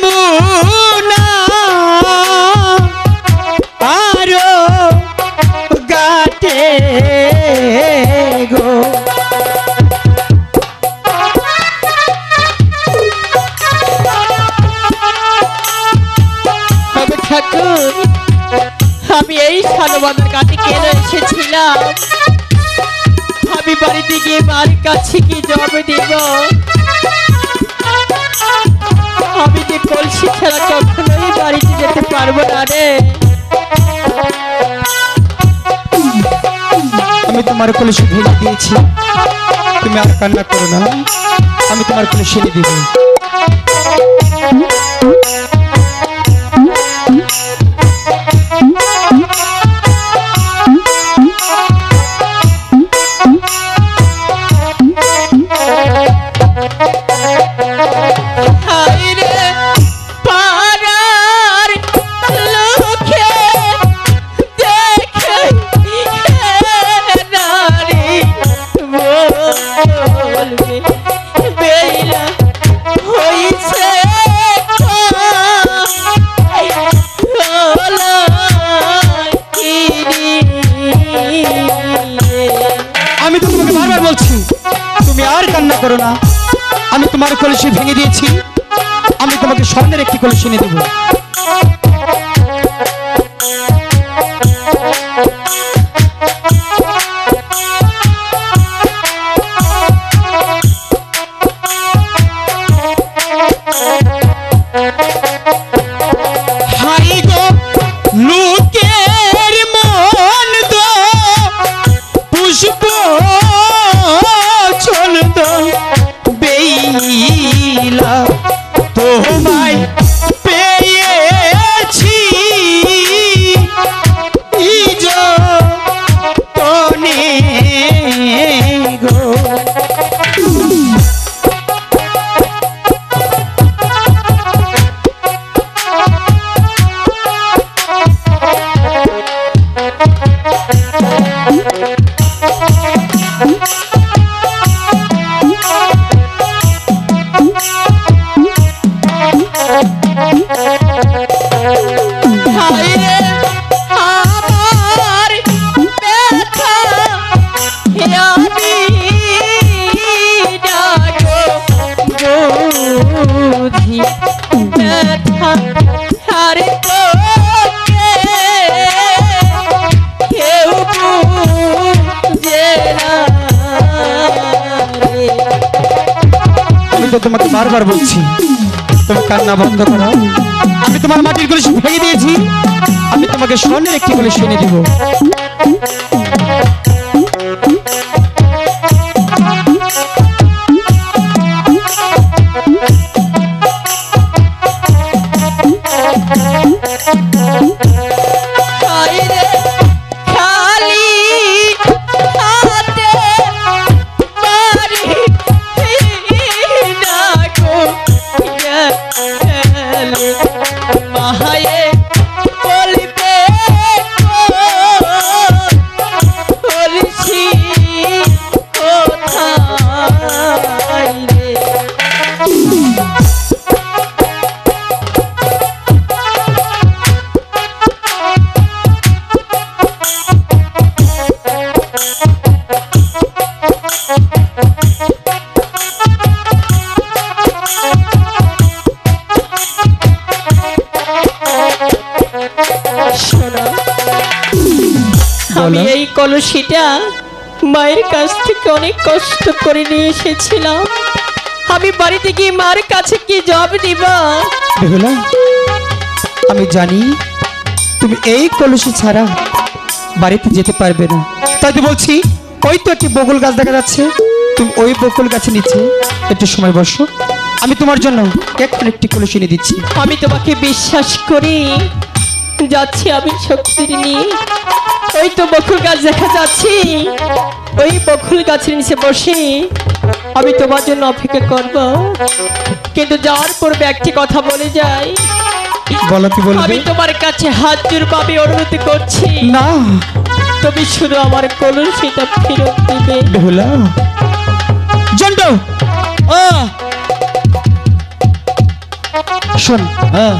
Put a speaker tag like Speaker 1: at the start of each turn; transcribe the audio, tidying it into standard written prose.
Speaker 1: যমুনা আরো গাতে গো ঠাকুর আমি এই শালবাগান কাছে কেন এসেছিলাম আমি বাড়িতে গিয়ে মার কাছে কি জবাব দেব আমি যে কলসি ছাড়া কখনোই বাড়িতে যেতে পারবো না রে আমি তোমার কলসি ভেঙে দিয়েছি তুমি আর কান্না করো না আমি তোমার কলসি এনে দেব করো না আমি তোমার কলসি ভেঙে দিয়েছি আমি তোমাকে স্বর্ণের একটি কলসি এনে দেব হাই গো লোকের মন দো পুষ্প বেইলা তোমায় পেয়েছি তনে গো তোমাকে বারবার বলছি তুমি কান্না বন্ধ করো আমি তোমার মাটির কলসি ভেঙে দিয়েছি আমি তোমাকে স্বর্ণের একটি কলসি এনে দেব আমি এই কলসিটা মায়ের কাছ থেকে অনেক কষ্ট করে নিয়ে এসেছিলাম আমি বাড়িতে গিয়ে মার কাছে কি জবাব দিব বেহুলা আমি জানি তুমি এই কলসি ছাড়া বাড়িতে যেতে পারবে না তাই তো বলছি ওই তো একটি বকুল গাছ দেখা যাচ্ছে তুমি ওই বকুল গাছে নিচে একটু সময় বসো আমি তোমার জন্য একটি কলসি এনে দিচ্ছি আমি তোমাকে বিশ্বাস করি যাচ্ছি আমি শক্তি নিয়ে ওই তো বকুল গাছ দেখা যাচ্ছে ওই বকুল গাছের নিচে বসে আমি তোমার জন্য অপেক্ষা করব কিন্তু যাওয়ার পূর্বে একটি কথা বলে যাই বলো কি বলবে আমি তোমার কাছে হাত জোড় পাবে অনুরোধ করছি না তুমি শুধু আমার কলসিটা ফেরত দিবে বেহুলা জন্ড
Speaker 2: আসুন।
Speaker 3: হ্যাঁ